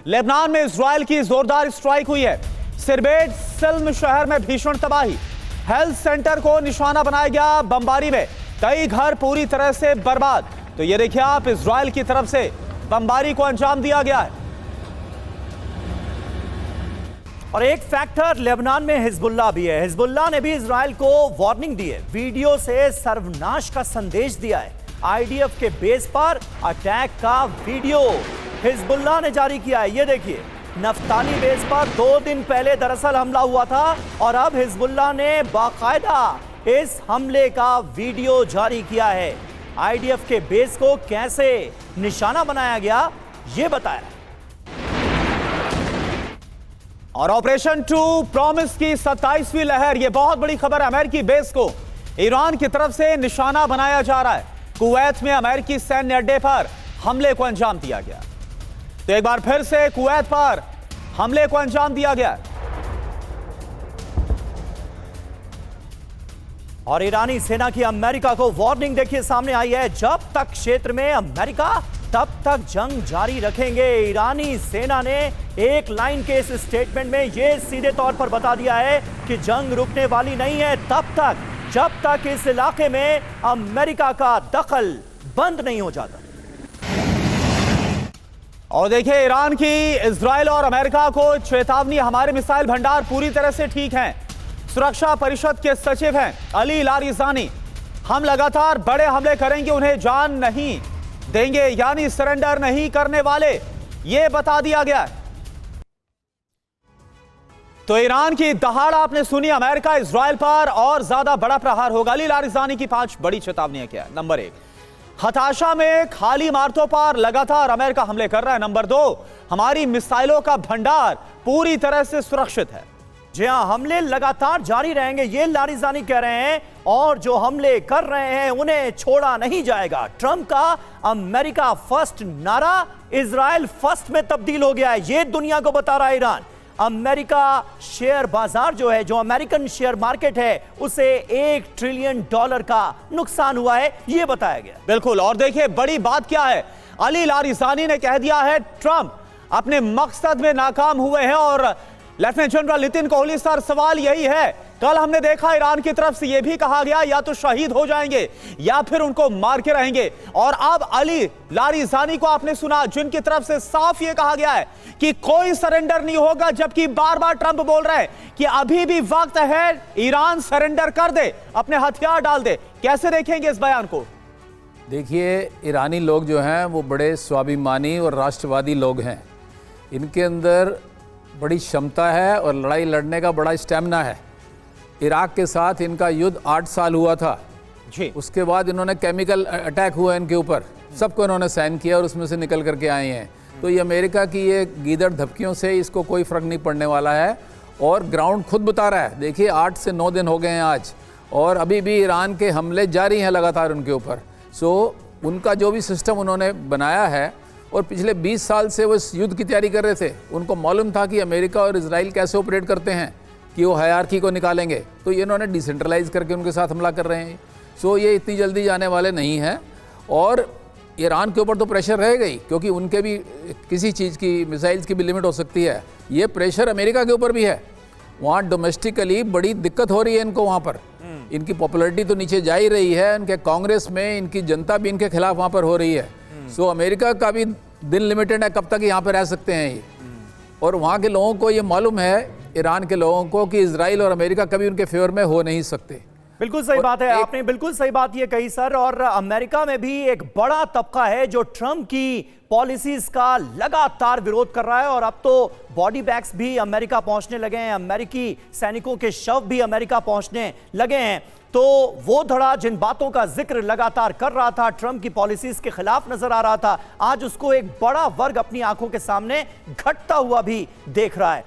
Lebanon में Israel की जोरदार स्ट्राइक हुई है। सिरबेट सिल्म शहर में भीषण तबाही, हेल्थ सेंटर को निशाना बनाया गया बमबारी में, कई घर पूरी तरह से बर्बाद। तो ये देखिए आप, इजराइल की तरफ से बमबारी को अंजाम दिया गया है। और एक फैक्टर लेबनान में हिजबुल्लाह भी है। हिजबुल्लाह ने भी इजराइल को वार्निंग दी है, वीडियो से सर्वनाश का संदेश दिया है। आईडीएफ के बेस पर अटैक का वीडियो हिजबुल्लाह ने जारी किया है। ये देखिए, नफ्ताली बेस पर 2 दिन पहले दरअसल हमला हुआ था और अब हिजबुल्लाह ने बाकायदा इस हमले का वीडियो जारी किया है। आईडीएफ के बेस को कैसे निशाना बनाया गया ये बताया। और ऑपरेशन टू प्रॉमिस की 27वीं लहर, यह बहुत बड़ी खबर है। अमेरिकी बेस को ईरान की तरफ से निशाना बनाया जा रहा है। कुवैत में अमेरिकी सैन्य अड्डे पर हमले को अंजाम दिया गया। तो एक बार फिर से कुवैत पर हमले को अंजाम दिया गया। और ईरानी सेना की अमेरिका को वार्निंग देखिए सामने आई है, जब तक क्षेत्र में अमेरिका तब तक जंग जारी रखेंगे। ईरानी सेना ने एक लाइन के इस स्टेटमेंट में यह सीधे तौर पर बता दिया है कि जंग रुकने वाली नहीं है तब तक जब तक इस इलाके में अमेरिका का दखल बंद नहीं हो जाता। और देखिए, ईरान की इजराइल और अमेरिका को चेतावनी, हमारे मिसाइल भंडार पूरी तरह से ठीक हैं। सुरक्षा परिषद के सचिव हैं अली लारिजानी, हम लगातार बड़े हमले करेंगे, उन्हें जान नहीं देंगे, यानी सरेंडर नहीं करने वाले, यह बता दिया गया है। तो ईरान की दहाड़ आपने सुनी, अमेरिका इजराइल पर और ज्यादा बड़ा प्रहार होगा। अली लारिजानी की 5 बड़ी चेतावनियां क्या है। नंबर 1, हताशा में खाली इमारतों पर लगातार अमेरिका हमले कर रहा है। नंबर 2, हमारी मिसाइलों का भंडार पूरी तरह से सुरक्षित है। जी हां, हमले लगातार जारी रहेंगे, ये लारिजानी कह रहे हैं, और जो हमले कर रहे हैं उन्हें छोड़ा नहीं जाएगा। ट्रंप का अमेरिका फर्स्ट नारा इजराइल फर्स्ट में तब्दील हो गया है, ये दुनिया को बता रहा है ईरान। अमेरिका शेयर बाजार जो है, जो अमेरिकन शेयर मार्केट है, उसे $1 ट्रिलियन का नुकसान हुआ है, यह बताया गया। बिल्कुल। और देखिए बड़ी बात क्या है, अली लारिजानी ने कह दिया है ट्रंप अपने मकसद में नाकाम हुए हैं। और lieutenant general Nitin Kohli sir, सवाल यही है, कल हमने देखा ईरान की तरफ से यह भी कहा गया या तो शहीद हो जाएंगे या फिर उनको मार के रहेंगे। और अब अली लारिजानी को आपने सुना, जिनकी तरफ से साफ यह कहा गया है कि कोई सरेंडर नहीं होगा, जबकि बार बार ट्रंप बोल रहे हैं कि अभी भी वक्त है, ईरान सरेंडर कर दे, अपने हथियार डाल दे। कैसे देखेंगे इस बयान को? देखिए, ईरानी लोग जो हैं वो बड़े स्वाभिमानी और राष्ट्रवादी लोग हैं। इनके अंदर बड़ी क्षमता है और लड़ाई लड़ने का बड़ा स्टैमिना है। इराक के साथ इनका युद्ध 8 साल हुआ था जी। उसके बाद इन्होंने केमिकल अटैक हुआ इनके ऊपर, सबको इन्होंने सहन किया और उसमें से निकल करके आए हैं। तो ये अमेरिका की ये गीदड़ धपकियों से इसको कोई फ़र्क नहीं पड़ने वाला है। और ग्राउंड खुद बता रहा है, देखिए 8 से 9 दिन हो गए हैं आज, और अभी भी ईरान के हमले जारी हैं लगातार उनके ऊपर। सो उनका जो भी सिस्टम उन्होंने बनाया है, और पिछले 20 साल से वो इस युद्ध की तैयारी कर रहे थे, उनको मालूम था कि अमेरिका और इजराइल कैसे ऑपरेट करते हैं, कि वो हायरार्की को निकालेंगे, तो ये इन्होंने डिसेंट्रलाइज करके उनके साथ हमला कर रहे हैं। सो ये इतनी जल्दी जाने वाले नहीं हैं। और ईरान के ऊपर तो प्रेशर रहेगा ही, क्योंकि उनके भी किसी चीज़ की, मिसाइल्स की भी लिमिट हो सकती है। ये प्रेशर अमेरिका के ऊपर भी है। वहाँ डोमेस्टिकली बड़ी दिक्कत हो रही है इनको, वहाँ पर इनकी पॉपुलैरिटी तो नीचे जा ही रही है, इनके कांग्रेस में इनकी जनता भी इनके खिलाफ वहाँ पर हो रही है। सो अमेरिका का भी दिन लिमिटेड है, कब तक यहाँ पर रह सकते हैं ये। और वहाँ के लोगों को ये मालूम है, ईरान के लोगों को, कि इजराइल और अमेरिका कभी उनके फेवर में हो नहीं सकते। बिल्कुल सही बात है, आपने बिल्कुल सही बात ये कही सर। और अमेरिका में भी एक बड़ा तबका है जो ट्रंप की पॉलिसीज का लगातार विरोध कर रहा है। और अब तो बॉडी बैग्स भी अमेरिका पहुंचने लगे हैं, अमेरिकी सैनिकों के शव भी अमेरिका पहुंचने लगे हैं। तो वो धड़ा जिन बातों का जिक्र लगातार कर रहा था, ट्रंप की पॉलिसीज के खिलाफ नजर आ रहा था, आज उसको एक बड़ा वर्ग अपनी आंखों के सामने घटता हुआ भी देख रहा है।